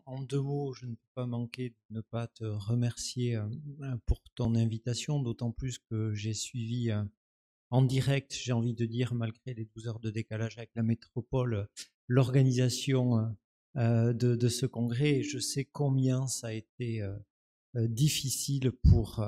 en deux mots, je ne peux pas manquer de ne pas te remercier pour ton invitation, d'autant plus que j'ai suivi en direct, j'ai envie de dire, malgré les 12 heures de décalage avec la métropole, l'organisation de ce congrès. Et je sais combien ça a été difficile pour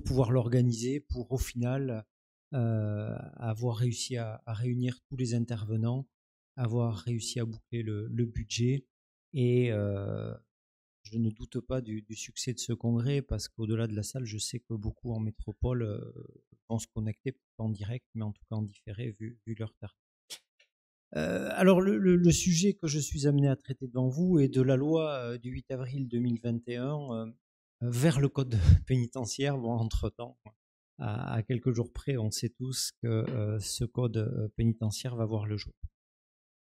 pouvoir l'organiser, pour au final avoir réussi à réunir tous les intervenants, avoir réussi à boucler le budget et je ne doute pas du succès de ce congrès parce qu'au-delà de la salle, je sais que beaucoup en métropole vont se connecter, peut-être pas en direct, mais en tout cas en différé, vu leur tard. Alors le sujet que je suis amené à traiter devant vous est de la loi du 8 avril 2021 vers le code pénitentiaire. Bon, entre-temps, à quelques jours près, on sait tous que ce code pénitentiaire va voir le jour.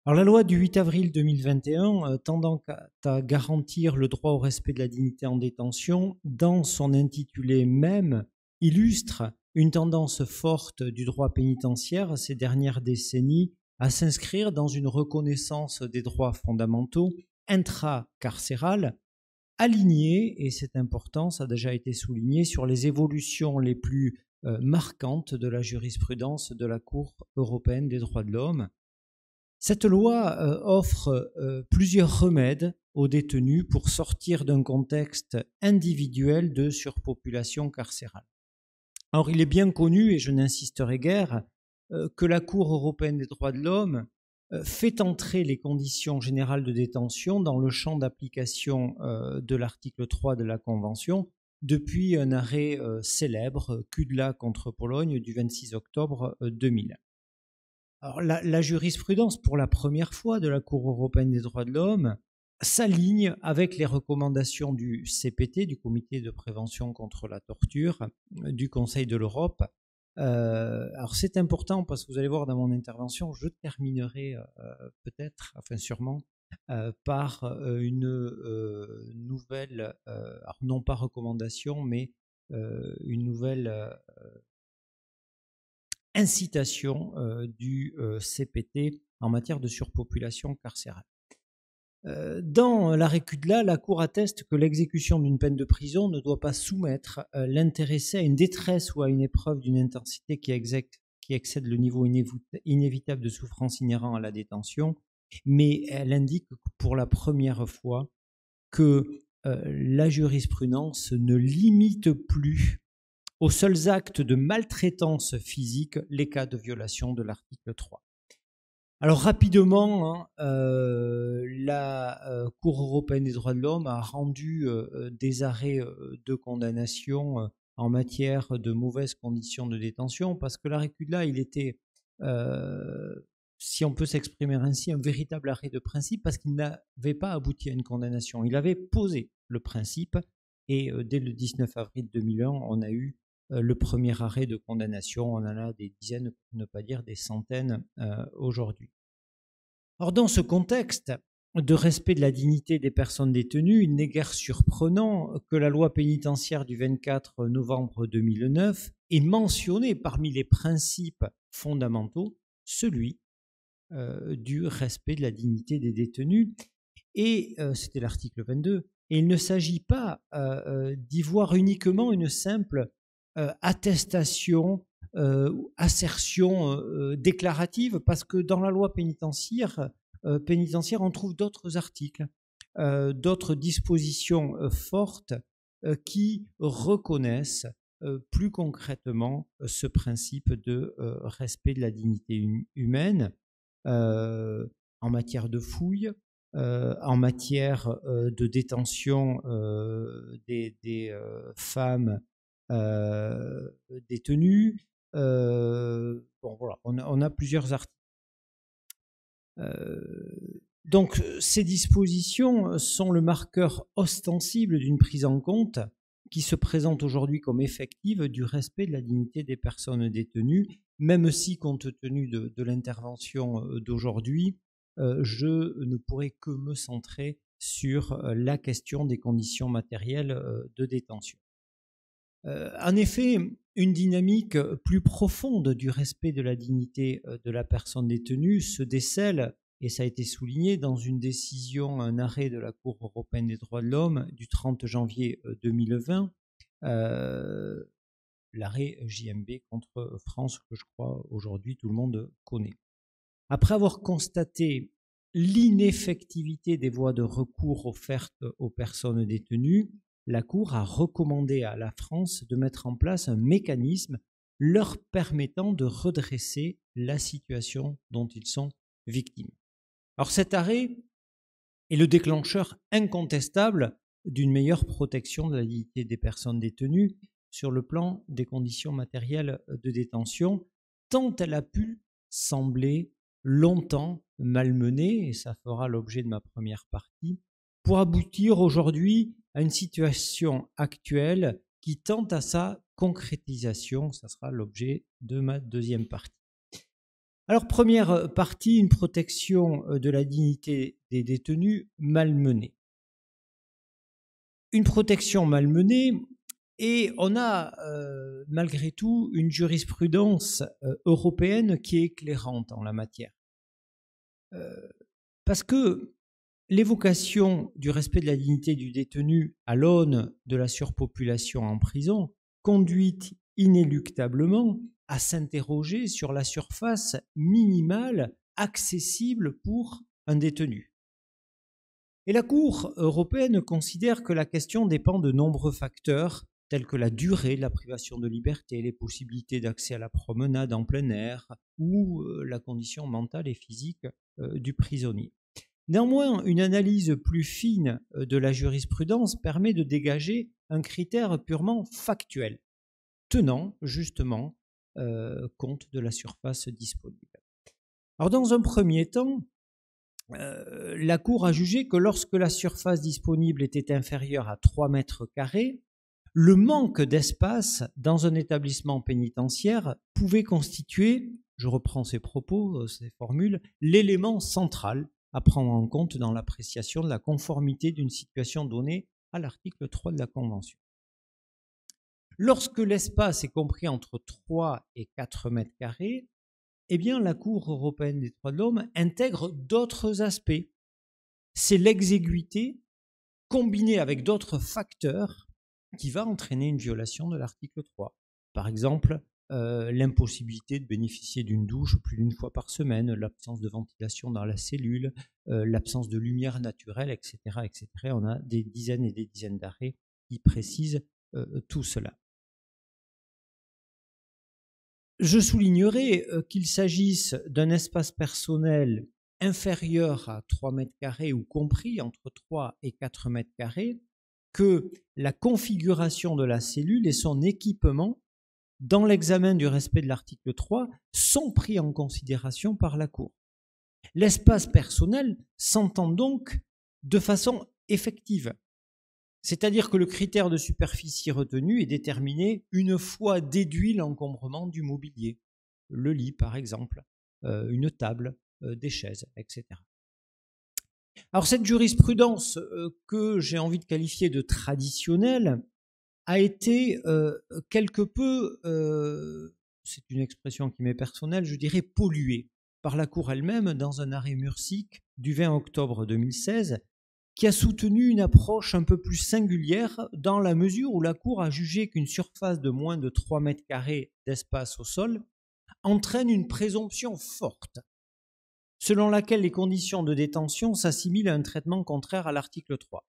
Alors la loi du 8 avril 2021 tendant à garantir le droit au respect de la dignité en détention, dans son intitulé même, illustre une tendance forte du droit pénitentiaire ces dernières décennies à s'inscrire dans une reconnaissance des droits fondamentaux intracarcérales, alignée, et c'est important, ça a déjà été souligné, sur les évolutions les plus marquantes de la jurisprudence de la Cour européenne des droits de l'homme. Cette loi offre plusieurs remèdes aux détenus pour sortir d'un contexte individuel de surpopulation carcérale. Alors, il est bien connu, et je n'insisterai guère, que la Cour européenne des droits de l'homme fait entrer les conditions générales de détention dans le champ d'application de l'article 3 de la Convention depuis un arrêt célèbre, Kudla contre Pologne, du 26 octobre 2000. Alors, la jurisprudence, pour la première fois, de la Cour européenne des droits de l'homme, s'aligne avec les recommandations du CPT, du Comité de prévention contre la torture, du Conseil de l'Europe. Alors c'est important parce que vous allez voir dans mon intervention, je terminerai peut-être, enfin sûrement, par une nouvelle, alors non pas recommandation, mais une nouvelle incitation du CPT en matière de surpopulation carcérale. Dans l'arrêt Kudla, la Cour atteste que l'exécution d'une peine de prison ne doit pas soumettre l'intéressé à une détresse ou à une épreuve d'une intensité qui excède le niveau inévitable de souffrance inhérent à la détention, mais elle indique pour la première fois que la jurisprudence ne limite plus aux seuls actes de maltraitance physique les cas de violation de l'article 3. Alors rapidement, la Cour européenne des droits de l'homme a rendu des arrêts de condamnation en matière de mauvaises conditions de détention, parce que l'arrêt Kudla, il était, si on peut s'exprimer ainsi, un véritable arrêt de principe, parce qu'il n'avait pas abouti à une condamnation. Il avait posé le principe, et dès le 19 avril 2001, on a eu le premier arrêt de condamnation. On en a des dizaines, pour ne pas dire des centaines aujourd'hui. Or, dans ce contexte de respect de la dignité des personnes détenues, il n'est guère surprenant que la loi pénitentiaire du 24 novembre 2009 ait mentionné parmi les principes fondamentaux celui du respect de la dignité des détenus. Et c'était l'article 22. Et il ne s'agit pas d'y voir uniquement une simple attestation, assertion déclarative, parce que dans la loi pénitentiaire, on trouve d'autres articles, d'autres dispositions fortes qui reconnaissent plus concrètement ce principe de respect de la dignité humaine en matière de fouilles, en matière de détention des femmes détenues. Bon, voilà, on a plusieurs articles. Donc, ces dispositions sont le marqueur ostensible d'une prise en compte qui se présente aujourd'hui comme effective du respect de la dignité des personnes détenues, même si, compte tenu de l'intervention d'aujourd'hui, je ne pourrais que me centrer sur la question des conditions matérielles de détention. En effet, une dynamique plus profonde du respect de la dignité de la personne détenue se décèle, et ça a été souligné dans une décision, un arrêt de la Cour européenne des droits de l'homme du 30 janvier 2020, l'arrêt JMB contre France, que je crois aujourd'hui tout le monde connaît. Après avoir constaté l'ineffectivité des voies de recours offertes aux personnes détenues, la Cour a recommandé à la France de mettre en place un mécanisme leur permettant de redresser la situation dont ils sont victimes. Alors cet arrêt est le déclencheur incontestable d'une meilleure protection de la dignité des personnes détenues sur le plan des conditions matérielles de détention, tant elle a pu sembler longtemps malmenée, et ça fera l'objet de ma première partie, pour aboutir aujourd'hui à une situation actuelle qui tente à sa concrétisation. Ça sera l'objet de ma deuxième partie. Alors, première partie, une protection de la dignité des détenus malmenés. Une protection malmenée, et on a malgré tout une jurisprudence européenne qui est éclairante en la matière. Parce que l'évocation du respect de la dignité du détenu à l'aune de la surpopulation en prison conduit inéluctablement à s'interroger sur la surface minimale accessible pour un détenu. Et la Cour européenne considère que la question dépend de nombreux facteurs tels que la durée de la privation de liberté, les possibilités d'accès à la promenade en plein air ou la condition mentale et physique du prisonnier. Néanmoins, une analyse plus fine de la jurisprudence permet de dégager un critère purement factuel, tenant justement compte de la surface disponible. Alors, dans un premier temps, la Cour a jugé que lorsque la surface disponible était inférieure à 3 mètres carrés, le manque d'espace dans un établissement pénitentiaire pouvait constituer, je reprends ces propos, ces formules, l'élément central à prendre en compte dans l'appréciation de la conformité d'une situation donnée à l'article 3 de la Convention. Lorsque l'espace est compris entre 3 et 4 mètres carrés, eh bien, la Cour européenne des droits de l'homme intègre d'autres aspects. C'est l'exiguïté combinée avec d'autres facteurs qui va entraîner une violation de l'article 3. Par exemple, l'impossibilité de bénéficier d'une douche plus d'une fois par semaine, l'absence de ventilation dans la cellule, l'absence de lumière naturelle, etc., etc. On a des dizaines et des dizaines d'arrêts qui précisent tout cela. Je soulignerai qu'il s'agisse d'un espace personnel inférieur à 3 mètres carrés ou compris entre 3 et 4 mètres carrés, que la configuration de la cellule et son équipement, dans l'examen du respect de l'article 3, sont pris en considération par la Cour. L'espace personnel s'entend donc de façon effective. C'est-à-dire que le critère de superficie retenu est déterminé une fois déduit l'encombrement du mobilier, le lit par exemple, une table, des chaises, etc. Alors cette jurisprudence que j'ai envie de qualifier de traditionnelle a été quelque peu, c'est une expression qui m'est personnelle, je dirais polluée par la Cour elle-même dans un arrêt Mursic du 20 octobre 2016 qui a soutenu une approche un peu plus singulière dans la mesure où la Cour a jugé qu'une surface de moins de 3 mètres carrés d'espace au sol entraîne une présomption forte, selon laquelle les conditions de détention s'assimilent à un traitement contraire à l'article 3.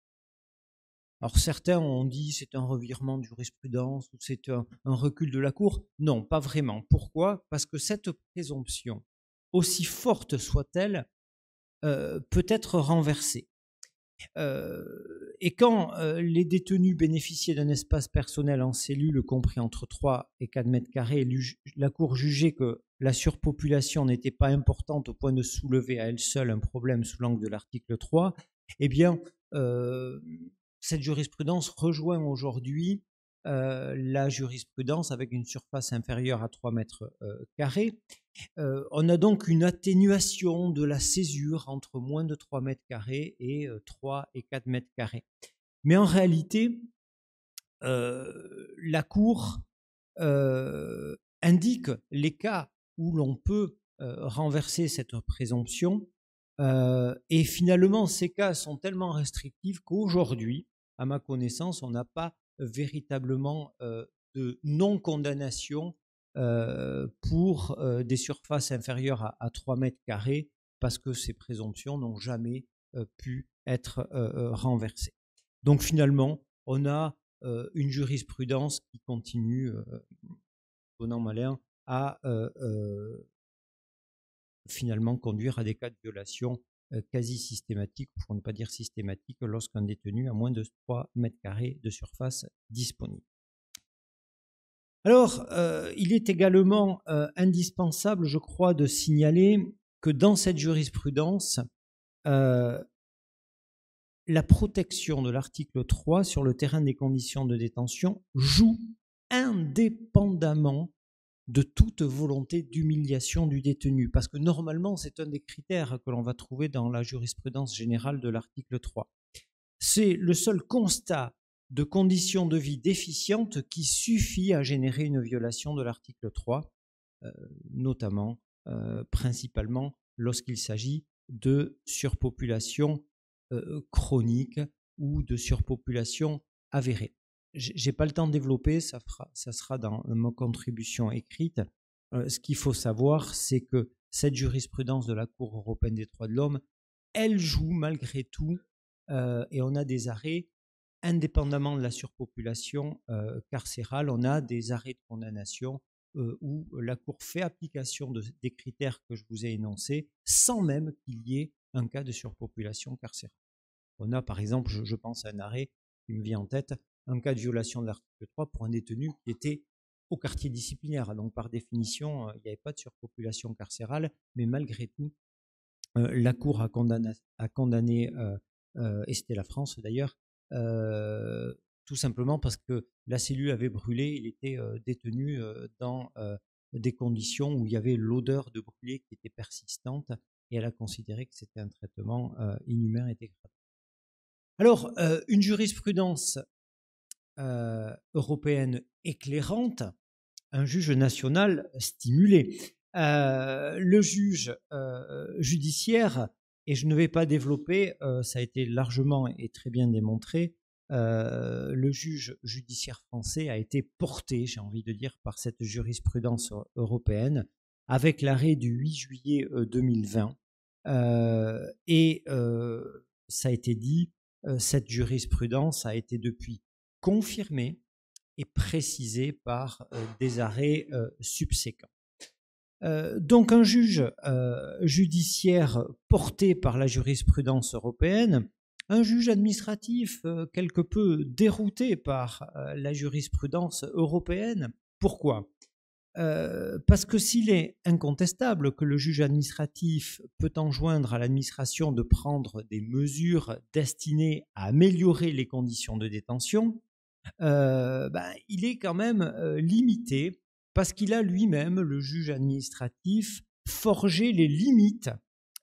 Alors certains ont dit c'est un revirement de jurisprudence ou c'est un recul de la Cour. Non, pas vraiment. Pourquoi ? Parce que cette présomption, aussi forte soit-elle, peut être renversée. Et quand les détenus bénéficiaient d'un espace personnel en cellule compris entre 3 et 4 mètres carrés, la Cour jugeait que la surpopulation n'était pas importante au point de soulever à elle seule un problème sous l'angle de l'article 3, eh bien, cette jurisprudence rejoint aujourd'hui la jurisprudence avec une surface inférieure à 3 mètres carrés. On a donc une atténuation de la césure entre moins de 3 mètres carrés et 3 et 4 mètres carrés. Mais en réalité, la Cour indique les cas où l'on peut renverser cette présomption Et finalement, ces cas sont tellement restrictifs qu'aujourd'hui, à ma connaissance, on n'a pas véritablement de non-condamnation pour des surfaces inférieures à 3 mètres carrés parce que ces présomptions n'ont jamais pu être renversées. Donc finalement, on a une jurisprudence qui continue, bon an mal an, à finalement conduire à des cas de violation quasi systématiques, pour ne pas dire systématiques, lorsqu'un détenu a moins de 3 mètres carrés de surface disponible. Alors, il est également indispensable, je crois, de signaler que dans cette jurisprudence, la protection de l'article 3 sur le terrain des conditions de détention joue indépendamment de toute volonté d'humiliation du détenu, parce que normalement, c'est un des critères que l'on va trouver dans la jurisprudence générale de l'article 3. C'est le seul constat de conditions de vie déficientes qui suffit à générer une violation de l'article 3, notamment, principalement, lorsqu'il s'agit de surpopulation chronique ou de surpopulation avérée. Je n'ai pas le temps de développer, ça sera dans ma contribution écrite. Ce qu'il faut savoir, c'est que cette jurisprudence de la Cour européenne des droits de l'homme, elle joue malgré tout, et on a des arrêts, indépendamment de la surpopulation carcérale, on a des arrêts de condamnation où la Cour fait application des critères que je vous ai énoncés, sans même qu'il y ait un cas de surpopulation carcérale. On a par exemple, je pense à un arrêt qui me vient en tête, un cas de violation de l'article 3 pour un détenu qui était au quartier disciplinaire. Donc par définition, il n'y avait pas de surpopulation carcérale, mais malgré tout, la Cour a condamné et c'était la France d'ailleurs, tout simplement parce que la cellule avait brûlé, il était détenu dans des conditions où il y avait l'odeur de brûlé qui était persistante, et elle a considéré que c'était un traitement inhumain et dégradant. Alors, une jurisprudence européenne éclairante, un juge national stimulé. Le juge judiciaire, et je ne vais pas développer, ça a été largement et très bien démontré, le juge judiciaire français a été porté, j'ai envie de dire, par cette jurisprudence européenne, avec l'arrêt du 8 juillet 2020. Et ça a été dit, cette jurisprudence a été depuis confirmée et précisée par des arrêts subséquents. Donc un juge judiciaire porté par la jurisprudence européenne, un juge administratif quelque peu dérouté par la jurisprudence européenne. Pourquoi ? Parce que s'il est incontestable que le juge administratif peut enjoindre à l'administration de prendre des mesures destinées à améliorer les conditions de détention, il est quand même limité parce qu'il a lui-même, le juge administratif, forgé les limites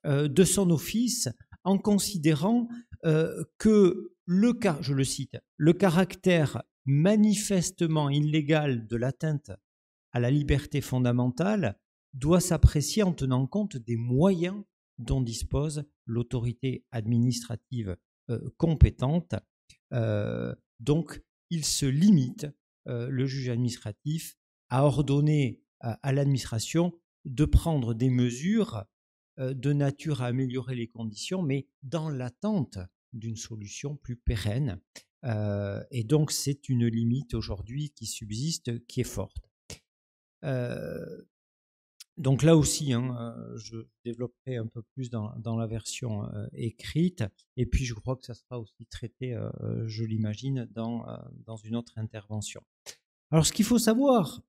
de son office en considérant que je le cite, le caractère manifestement illégal de l'atteinte à la liberté fondamentale doit s'apprécier en tenant compte des moyens dont dispose l'autorité administrative compétente. Donc, il se limite, le juge administratif, à ordonner à l'administration de prendre des mesures de nature à améliorer les conditions, mais dans l'attente d'une solution plus pérenne. Et donc, c'est une limite aujourd'hui qui subsiste, qui est forte. Donc là aussi, je développerai un peu plus dans la version écrite, et puis je crois que ça sera aussi traité, je l'imagine, dans une autre intervention. Alors ce qu'il faut savoir,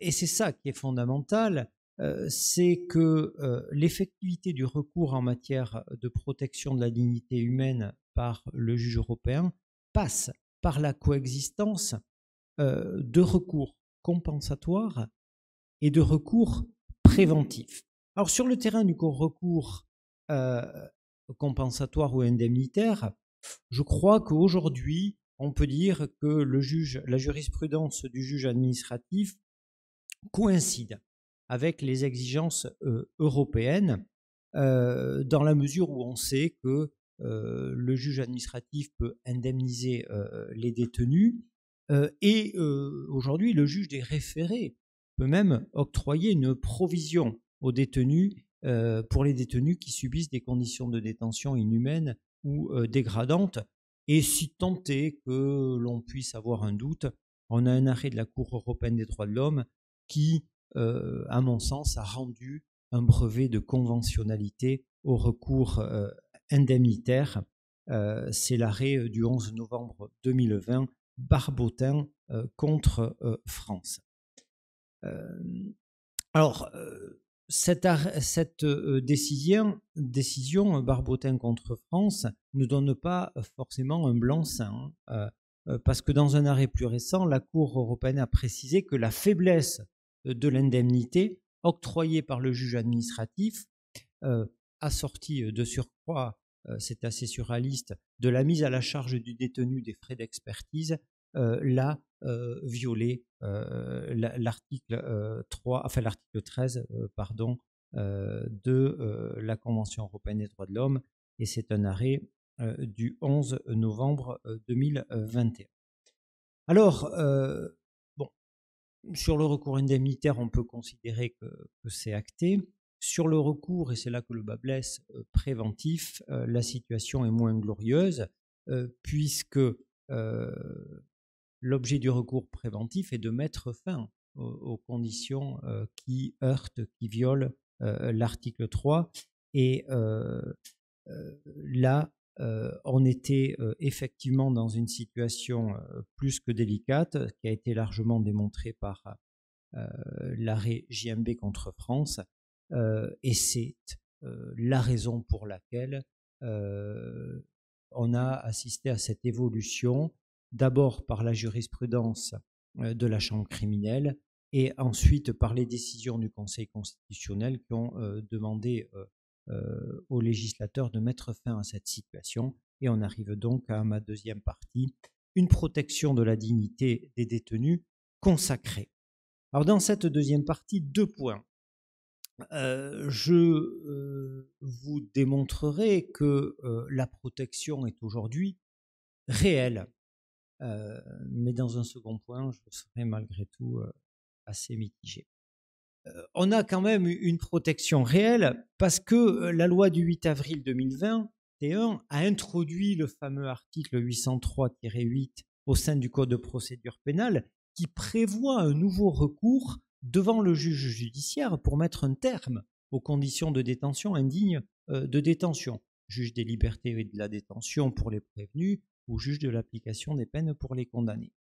et c'est ça qui est fondamental, c'est que l'effectivité du recours en matière de protection de la dignité humaine par le juge européen passe par la coexistence de recours compensatoires et de recours préventif. Alors sur le terrain du recours compensatoire ou indemnitaire, je crois qu'aujourd'hui, on peut dire que la jurisprudence du juge administratif coïncide avec les exigences européennes dans la mesure où on sait que le juge administratif peut indemniser les détenus et aujourd'hui le juge des référés peut même octroyer une provision aux détenus pour les détenus qui subissent des conditions de détention inhumaines ou dégradantes. Et si tant est que l'on puisse avoir un doute, on a un arrêt de la Cour européenne des droits de l'homme qui, à mon sens, a rendu un brevet de conventionnalité au recours indemnitaire. C'est l'arrêt du 11 novembre 2020, Barbotin contre France. Alors, cette décision Barbotin contre France ne donne pas forcément un blanc-seing, parce que dans un arrêt plus récent, la Cour européenne a précisé que la faiblesse de l'indemnité octroyée par le juge administratif, assortie de surcroît, c'est assez surréaliste, de la mise à la charge du détenu des frais d'expertise, l'a violé l'article 13 de la Convention européenne des droits de l'homme, et c'est un arrêt du 11 novembre 2021. Alors, bon, sur le recours indemnitaire, on peut considérer que c'est acté. Sur le recours, et c'est là que le bât blesse, préventif, la situation est moins glorieuse, puisque l'objet du recours préventif est de mettre fin aux conditions qui heurtent, qui violent l'article 3. Et là, on était effectivement dans une situation plus que délicate, qui a été largement démontrée par l'arrêt JMB contre France. Et c'est la raison pour laquelle on a assisté à cette évolution, d'abord par la jurisprudence de la Chambre criminelle et ensuite par les décisions du Conseil constitutionnel qui ont demandé aux législateurs de mettre fin à cette situation. Et on arrive donc à ma deuxième partie, une protection de la dignité des détenus consacrée. Alors dans cette deuxième partie, 2 points. Je vous démontrerai que la protection est aujourd'hui réelle. Mais dans un second point, je serai malgré tout assez mitigé. On a quand même une protection réelle parce que la loi du 8 avril 2021 a introduit le fameux article 803-8 au sein du Code de procédure pénale qui prévoit un nouveau recours devant le juge judiciaire pour mettre un terme aux conditions de détention indignes de détention. Juge des libertés et de la détention pour les prévenus ou juge de l'application des peines pour les condamnés.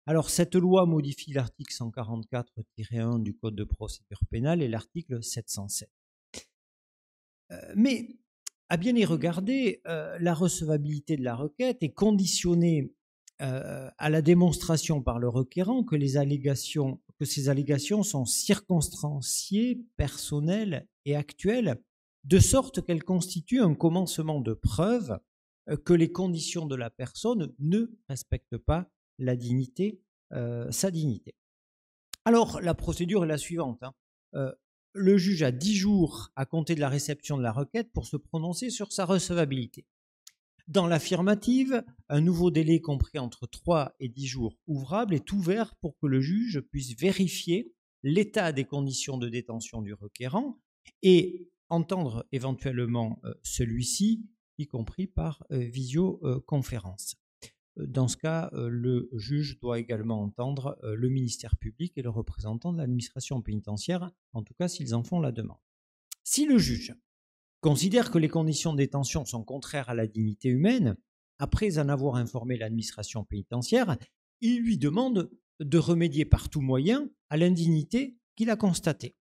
Alors, cette loi modifie l'article 144-1 du Code de procédure pénale et l'article 707. Mais, à bien y regarder, la recevabilité de la requête est conditionnée à la démonstration par le requérant que ces allégations sont circonstanciées, personnelles et actuelles, de sorte qu'elles constituent un commencement de preuve que les conditions de la personne ne respectent pas sa dignité. Alors, la procédure est la suivante. Le juge a 10 jours à compter de la réception de la requête pour se prononcer sur sa recevabilité. Dans l'affirmative, un nouveau délai compris entre 3 et 10 jours ouvrables est ouvert pour que le juge puisse vérifier l'état des conditions de détention du requérant et entendre éventuellement celui-ci, y compris par visioconférence. Dans ce cas, le juge doit également entendre le ministère public et le représentant de l'administration pénitentiaire, en tout cas s'ils en font la demande. Si le juge considère que les conditions de détention sont contraires à la dignité humaine, après en avoir informé l'administration pénitentiaire, il lui demande de remédier par tout moyen à l'indignité qu'il a constatée.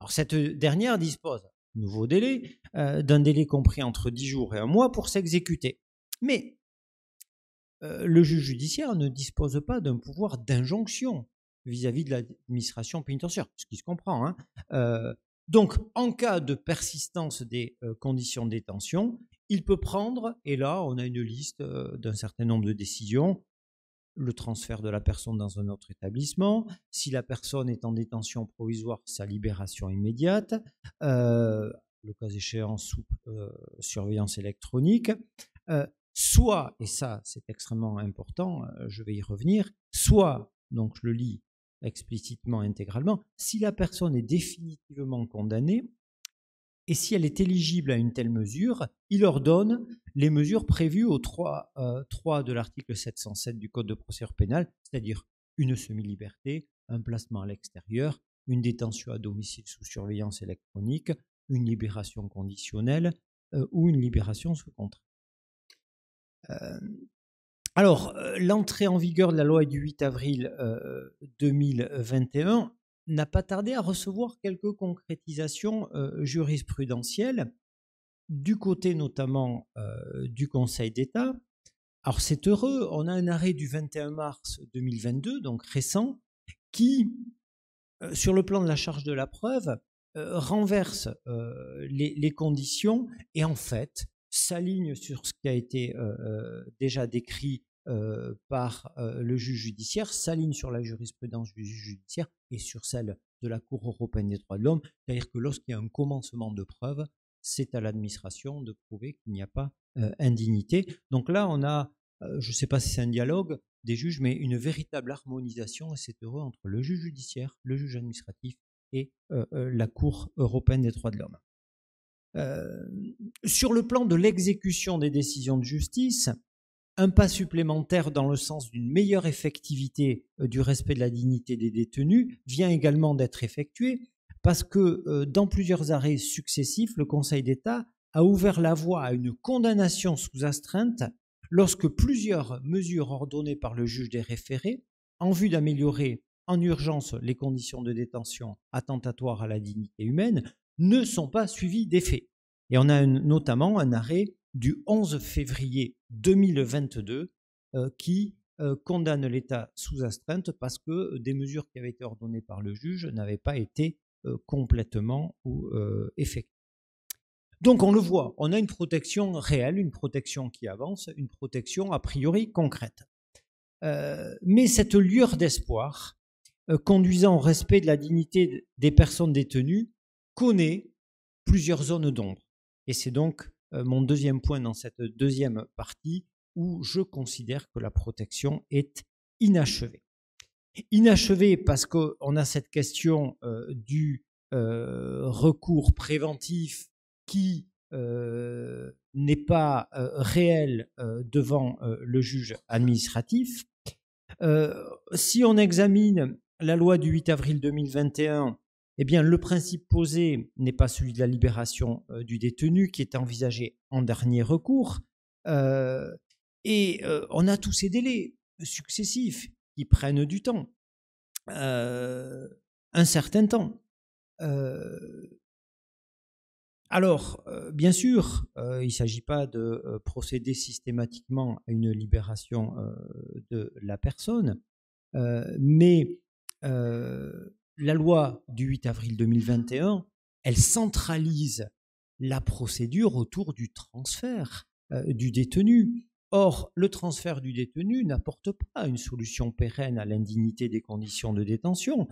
Alors cette dernière dispose, nouveau délai, d'un délai compris entre 10 jours et 1 mois pour s'exécuter. Mais le juge judiciaire ne dispose pas d'un pouvoir d'injonction vis-à-vis de l'administration pénitentiaire, ce qui se comprend, hein. Donc, en cas de persistance des conditions de détention, il peut prendre, et là, on a une liste d'un certain nombre de décisions, le transfert de la personne dans un autre établissement, si la personne est en détention provisoire, sa libération immédiate, le le cas échéant sous surveillance électronique, soit, et ça c'est extrêmement important, je vais y revenir, soit, donc je le lis explicitement, intégralement, si la personne est définitivement condamnée et si elle est éligible à une telle mesure, il ordonne les mesures prévues au 3 de l'article 707 du Code de procédure pénale, c'est-à-dire une semi-liberté, un placement à l'extérieur, une détention à domicile sous surveillance électronique, une libération conditionnelle ou une libération sous contrainte. Alors, l'entrée en vigueur de la loi du 8 avril 2021 n'a pas tardé à recevoir quelques concrétisations jurisprudentielles du côté notamment du Conseil d'État. Alors c'est heureux, on a un arrêt du 21 mars 2022, donc récent, qui, sur le plan de la charge de la preuve, renverse les conditions et en fait s'aligne sur ce qui a été déjà décrit par le juge judiciaire, s'aligne sur la jurisprudence du juge judiciaire et sur celle de la Cour européenne des droits de l'homme, c'est-à-dire que lorsqu'il y a un commencement de preuve, c'est à l'administration de prouver qu'il n'y a pas indignité. Donc là, on a, je ne sais pas si c'est un dialogue des juges, mais une véritable harmonisation, et c'est heureux, entre le juge judiciaire, le juge administratif et la Cour européenne des droits de l'homme. Sur le plan de l'exécution des décisions de justice, un pas supplémentaire dans le sens d'une meilleure effectivité du respect de la dignité des détenus vient également d'être effectué parce que dans plusieurs arrêts successifs, le Conseil d'État a ouvert la voie à une condamnation sous astreinte lorsque plusieurs mesures ordonnées par le juge des référés en vue d'améliorer en urgence les conditions de détention attentatoires à la dignité humaine ne sont pas suivies d'effet. Et on a notamment un arrêt du 11 février 2022 qui condamne l'État sous astreinte parce que des mesures qui avaient été ordonnées par le juge n'avaient pas été complètement effectuées. Donc on le voit, on a une protection réelle, une protection qui avance, une protection a priori concrète. Mais cette lueur d'espoir conduisant au respect de la dignité des personnes détenues connaît plusieurs zones d'ombre. Et c'est donc mon deuxième point dans cette deuxième partie où je considère que la protection est inachevée. Inachevée parce qu'on a cette question du recours préventif qui n'est pas réel devant le juge administratif. Si on examine la loi du 8 avril 2021, eh bien, le principe posé n'est pas celui de la libération du détenu qui est envisagé en dernier recours. Et on a tous ces délais successifs qui prennent du temps, un certain temps. Alors, bien sûr, il ne s'agit pas de procéder systématiquement à une libération de la personne, mais la loi du 8 avril 2021, elle centralise la procédure autour du transfert du détenu. Or, le transfert du détenu n'apporte pas une solution pérenne à l'indignité des conditions de détention,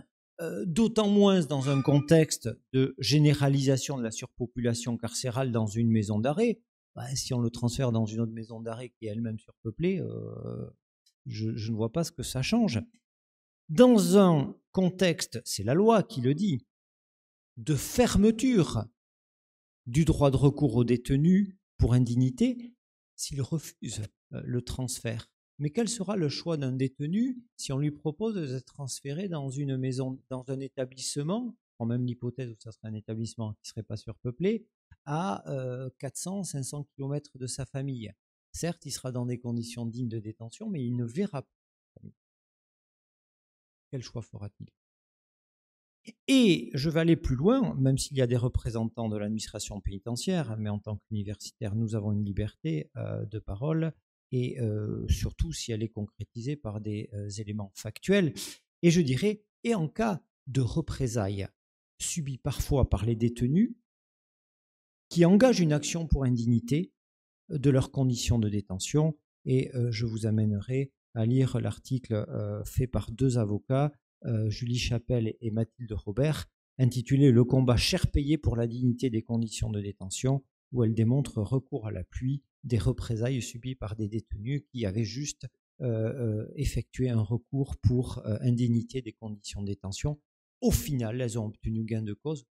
d'autant moins dans un contexte de généralisation de la surpopulation carcérale dans une maison d'arrêt. Si on le transfère dans une autre maison d'arrêt qui est elle-même surpeuplée, je ne vois pas ce que ça change. Dans un contexte, c'est la loi qui le dit, de fermeture du droit de recours au détenu pour indignité, s'il refuse le transfert. Mais quel sera le choix d'un détenu si on lui propose d'être transféré dans une maison, dans un établissement, en même l'hypothèse où ça serait un établissement qui ne serait pas surpeuplé, à 400-500 km de sa famille. Certes, il sera dans des conditions dignes de détention, mais il ne verra pas. Quel choix fera-t-il? Et je vais aller plus loin, même s'il y a des représentants de l'administration pénitentiaire, mais en tant qu'universitaire, nous avons une liberté de parole, et surtout si elle est concrétisée par des éléments factuels. Et je dirais, et en cas de représailles subies parfois par les détenus, qui engagent une action pour indignité de leurs conditions de détention, et je vous amènerai à lire l'article fait par deux avocats, Julie Chapelle et Mathilde Robert, intitulé « Le combat cher payé pour la dignité des conditions de détention », où elle démontre recours à l'appui des représailles subies par des détenus qui avaient juste effectué un recours pour indemnité des conditions de détention. Au final, elles ont obtenu gain de cause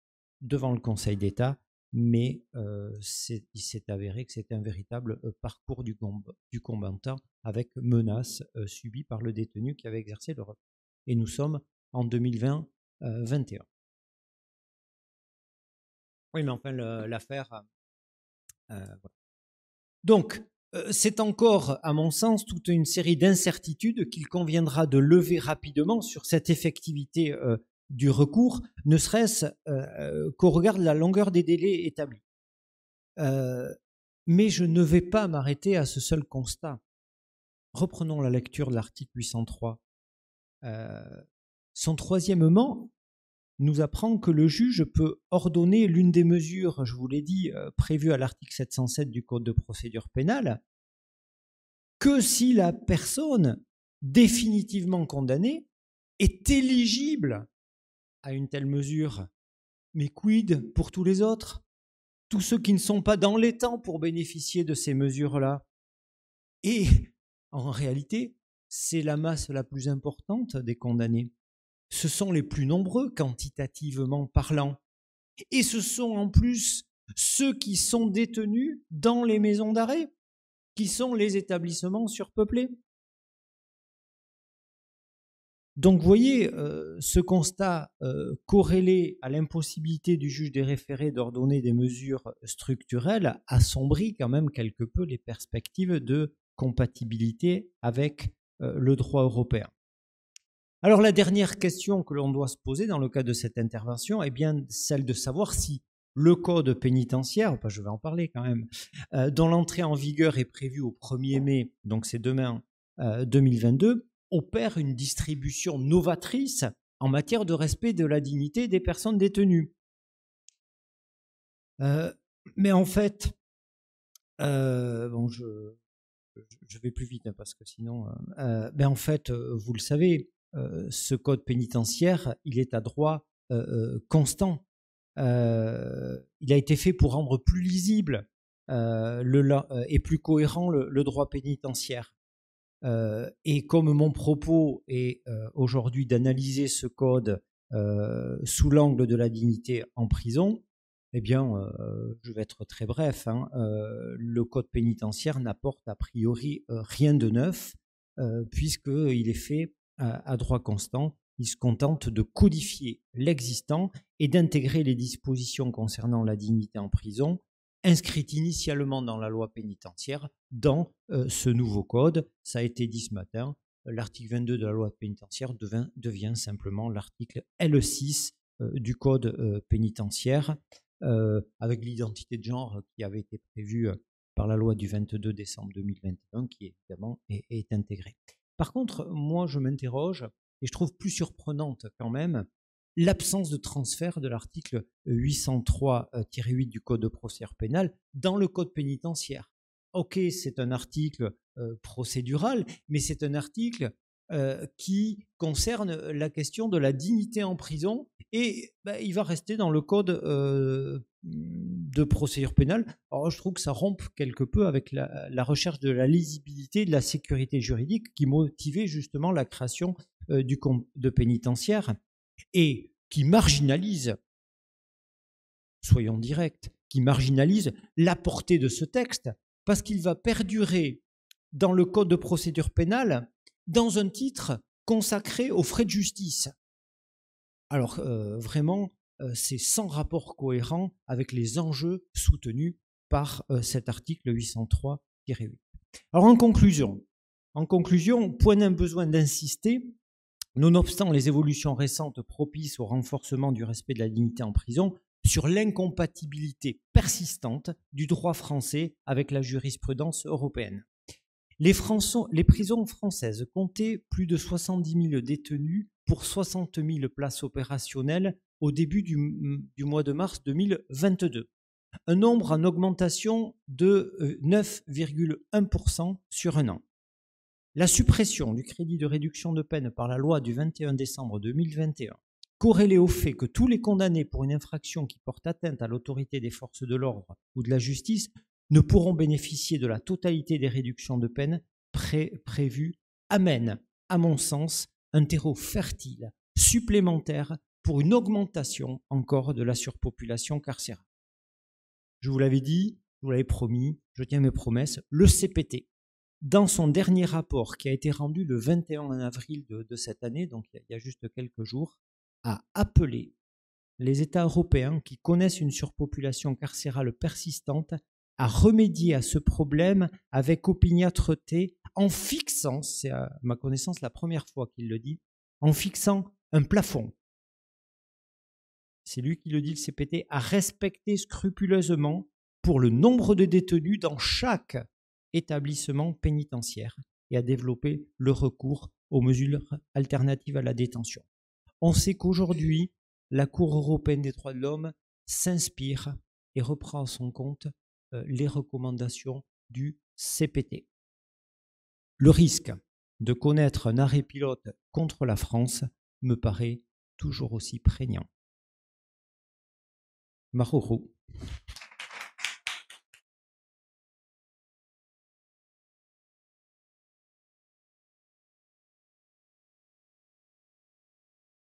devant le Conseil d'État, mais il s'est avéré que c'était un véritable parcours du combattant avec menaces subies par le détenu qui avait exercé le recours. Et nous sommes en 2020-21. Oui, mais enfin, l'affaire... voilà. Donc, c'est encore, à mon sens, toute une série d'incertitudes qu'il conviendra de lever rapidement sur cette effectivité du recours, ne serait-ce qu'au regard de la longueur des délais établis. Mais je ne vais pas m'arrêter à ce seul constat. Reprenons la lecture de l'article 803. Son troisièmement nous apprend que le juge peut ordonner l'une des mesures, je vous l'ai dit, prévues à l'article 707 du Code de procédure pénale, que si la personne définitivement condamnée est éligible à une telle mesure. Mais quid pour tous les autres? Tous ceux qui ne sont pas dans les temps pour bénéficier de ces mesures-là. Et en réalité, c'est la masse la plus importante des condamnés. Ce sont les plus nombreux quantitativement parlant. Et ce sont en plus ceux qui sont détenus dans les maisons d'arrêt, qui sont les établissements surpeuplés. Donc vous voyez, ce constat corrélé à l'impossibilité du juge des référés d'ordonner des mesures structurelles assombrit quand même quelque peu les perspectives de compatibilité avec le droit européen. Alors la dernière question que l'on doit se poser dans le cadre de cette intervention est bien celle de savoir si le code pénitentiaire, je vais en parler quand même, dont l'entrée en vigueur est prévue au 1er mai, donc c'est demain 2022, opère une distribution novatrice en matière de respect de la dignité des personnes détenues. Mais en fait, bon, je vais plus vite parce que sinon, mais en fait, vous le savez, ce code pénitentiaire, il est à droit constant. Il a été fait pour rendre plus lisible et plus cohérent le droit pénitentiaire. Et comme mon propos est aujourd'hui d'analyser ce code sous l'angle de la dignité en prison, eh bien, je vais être très bref. Le code pénitentiaire n'apporte a priori rien de neuf, puisqu'il est fait à droit constant. Il se contente de codifier l'existant et d'intégrer les dispositions concernant la dignité en prison, inscrites initialement dans la loi pénitentiaire, dans ce nouveau code. Ça a été dit ce matin, l'article 22 de la loi pénitentiaire devient simplement l'article L6 du code pénitentiaire, avec l'identité de genre qui avait été prévue par la loi du 22 décembre 2021, qui évidemment est intégrée. Par contre, moi je m'interroge, et je trouve plus surprenante quand même, l'absence de transfert de l'article 803-8 du Code de procédure pénale dans le Code pénitentiaire. Ok, c'est un article procédural, mais c'est un article qui concerne la question de la dignité en prison, et il va rester dans le Code de procédure pénale. Alors je trouve que ça rompt quelque peu avec la recherche de la lisibilité, de la sécurité juridique qui motivait justement la création du code pénitentiaire, et qui marginalise, soyons directs, qui marginalise la portée de ce texte, parce qu'il va perdurer dans le Code de procédure pénale dans un titre consacré aux frais de justice. Alors vraiment, c'est sans rapport cohérent avec les enjeux soutenus par cet article 803-8. Alors en conclusion, point d'un besoin d'insister, nonobstant les évolutions récentes propices au renforcement du respect de la dignité en prison, sur l'incompatibilité persistante du droit français avec la jurisprudence européenne. Les prisons françaises comptaient plus de 70 000 détenus pour 60 000 places opérationnelles au début du mois de mars 2022. Un nombre en augmentation de 9,1% sur un an. La suppression du crédit de réduction de peine par la loi du 21 décembre 2021, corrélée au fait que tous les condamnés pour une infraction qui porte atteinte à l'autorité des forces de l'ordre ou de la justice ne pourront bénéficier de la totalité des réductions de peine prévues amène, à mon sens, un terreau fertile supplémentaire pour une augmentation encore de la surpopulation carcérale. Je vous l'avais dit, je vous l'avais promis, je tiens mes promesses, le CPT, dans son dernier rapport qui a été rendu le 21 avril de cette année, donc il y a juste quelques jours, a appelé les États européens qui connaissent une surpopulation carcérale persistante à remédier à ce problème avec opiniâtreté en fixant, c'est à ma connaissance la première fois qu'il le dit, en fixant un plafond. C'est lui qui le dit, le CPT, à respecter scrupuleusement pour le nombre de détenus dans chaque établissement pénitentiaire et à développer le recours aux mesures alternatives à la détention. On sait qu'aujourd'hui, la Cour européenne des droits de l'homme s'inspire et reprend à son compte les recommandations du CPT. Le risque de connaître un arrêt pilote contre la France me paraît toujours aussi prégnant. Mahoro.